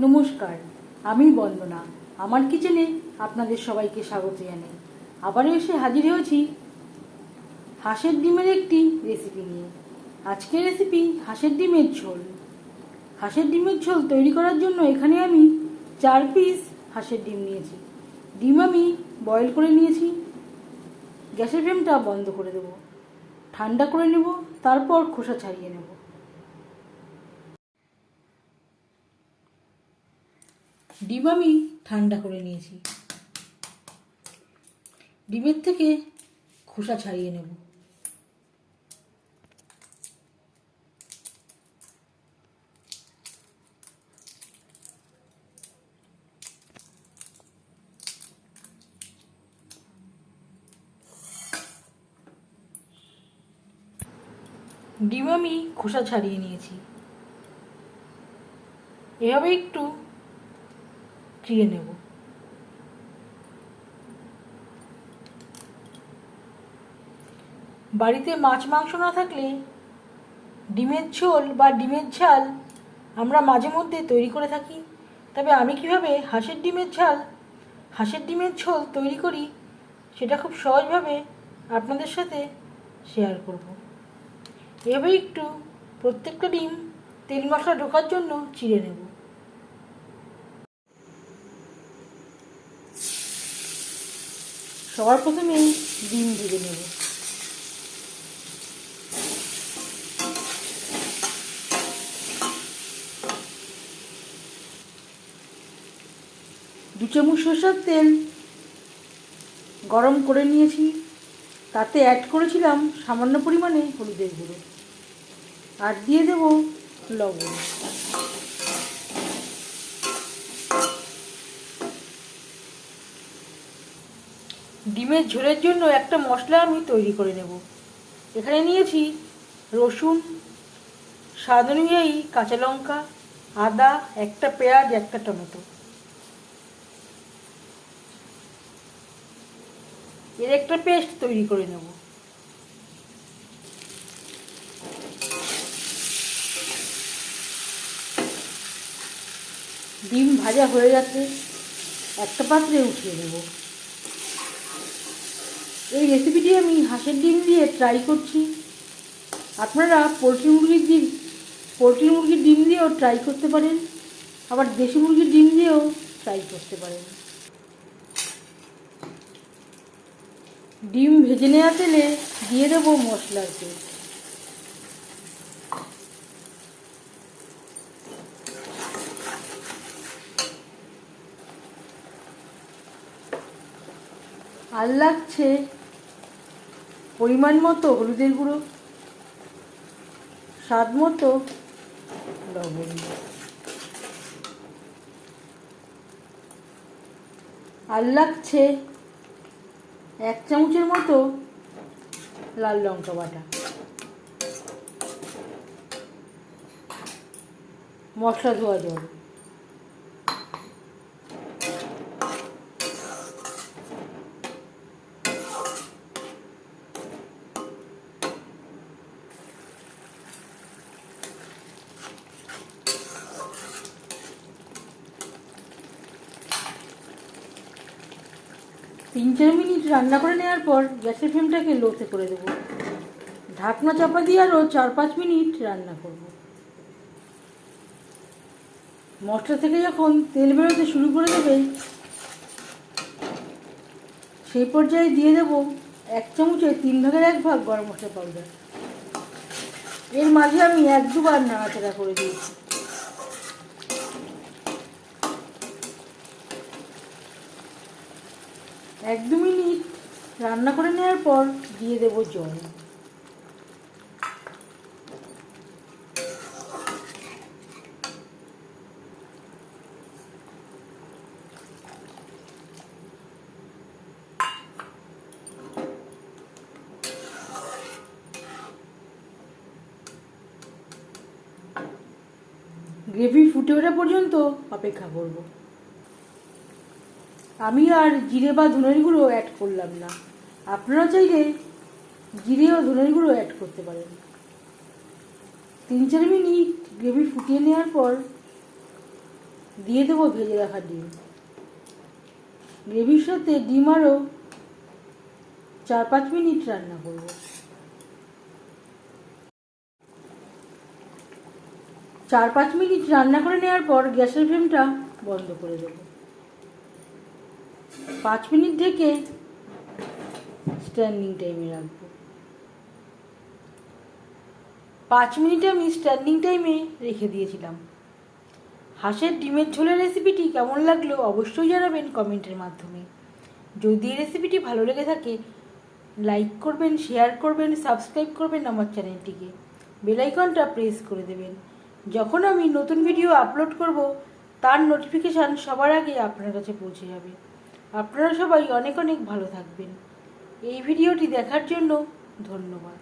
নমস্কার, আমি বন্দনা। আমার কিচেনে আপনাদের সবাইকে স্বাগত জানাই। আবারও এসে হাজির হয়েছি হাঁসের ডিমের একটি রেসিপি নিয়ে। আজকের রেসিপি হাঁসের ডিমের ঝোল। হাঁসের ডিমের ঝোল তৈরি করার জন্য এখানে আমি 4 পিস হাঁসের ডিম নিয়েছি। ডিম আমি বয়েল করে নিয়েছি। গ্যাসের ফ্লেমটা বন্ধ করে দেব, ঠান্ডা করে নেব, তারপর খোসা ছাড়িয়ে নেব। ডিম আমি ঠান্ডা করে নিয়েছি। ডিমের থেকে খোসা ছাড়িয়ে নেব। ডিম আমি খোসা ছাড়িয়ে নিয়েছি। এভাবে একটু চিড়ে নেব। বাড়িতে মাছ মাংস না থাকলে ডিমের ঝোল বা ডিমের ঝাল আমরা মাঝে মধ্যে তৈরি করে থাকি। তবে আমি কিভাবে হাঁসের ডিমের ঝোল তৈরি করি সেটা খুব সহজভাবে আপনাদের সাথে শেয়ার করব। এভাবে একটু প্রত্যেকটা ডিম তেল মশলা ঢোকার জন্য চিড়ে নেব। সবার প্রথমে ডিম ভেজে নেব। দু চামচ সরষের তেল গরম করে নিয়েছি। তাতে অ্যাড করেছিলাম সামান্য পরিমাণে হলুদের গুঁড়ো, আর দিয়ে দেব লবণ। ডিমের ঝোলের জন্য একটা মশলা আমি তৈরি করে নেব। এখানে নিয়েছি রসুন, স্বাদ অনুযায়ী কাঁচা লঙ্কা, আদা, একটা পেঁয়াজ, একটা টমেটো। এর একটা পেস্ট তৈরি করে নেব। ডিম ভাজা হয়ে গেছে, একটা পাত্রে উঠিয়ে নেব। এই রেসিপিটি আমি হাঁসের ডিম দিয়ে ট্রাই করছি। আপনারা পোলট্রি মুরগির ডিম দিয়েও ট্রাই করতে পারেন, আবার দেশি মুরগির ডিম দিয়েও ট্রাই করতে পারেন। ডিম ভেজে নেওয়া তেলে দিয়ে দেবো মশলার পেস্ট। আর লাগছে পরিমাণ মতো হলুদের গুঁড়ো, স্বাদ মতো লবণ, আর লাগছে 1 চামচের মতো লাল লঙ্কা বাটা। মশলা ধোয়া জল। 3-4 মিনিট রান্না করে নেওয়ার পর গ্যাসের ফ্লেমটাকে লোতে করে দেব। ঢাকনা চাপা দিয়ে আরও 4-5 মিনিট রান্না করব। মশলা থেকে যখন তেল বেরোতে শুরু করে দেবে সেই পর্যায়ে দিয়ে দেব 1 চামচে 3/1 গরম মশলা পাউডার। এর মাঝে আমি 1-2 বার নাড়াচাড়া করে দিয়েছি। এক দু মিনিট রান্না করে নেওয়ার পর দিয়ে দেব জল। গ্রেভি ফুটে ওঠা পর্যন্ত অপেক্ষা করব। আমি আর জিরে বা ধনের গুঁড়ো অ্যাড করলাম না। আপনারা চাইলে জিরে ও ধনের গুঁড়ো অ্যাড করতে পারেন। 3-4 মিনিট গ্রেভি ফুটিয়ে নেওয়ার পর দিয়ে দেবো ভেজে রাখা ডিম। গ্রেভির সাথে ডিম আরও 4-5 মিনিট রান্না করব। 4-5 মিনিট রান্না করে নেওয়ার পর গ্যাসের ফ্লেমটা বন্ধ করে দেব। 5 মিনিট ঢেকে স্ট্যান্ডিং টাইমে রাখবো। 5 মিনিট আমি স্ট্যান্ডিং টাইমে রেখে দিয়েছিলাম। হাঁসের ডিমের ঝোলের রেসিপিটি কেমন লাগলো অবশ্যই জানাবেন কমেন্টের মাধ্যমে। যদি এই রেসিপিটি ভালো লেগে থাকে লাইক করবেন, শেয়ার করবেন, সাবস্ক্রাইব করবেন আমার চ্যানেলটিকে, বেল আইকনটা প্রেস করে দেবেন। যখন আমি নতুন ভিডিও আপলোড করব তার নোটিফিকেশান সবার আগে আপনার কাছে পৌঁছে যাবে। আপনারা সবাই অনেক অনেক ভালো থাকবেন। এই ভিডিওটি দেখার জন্য ধন্যবাদ।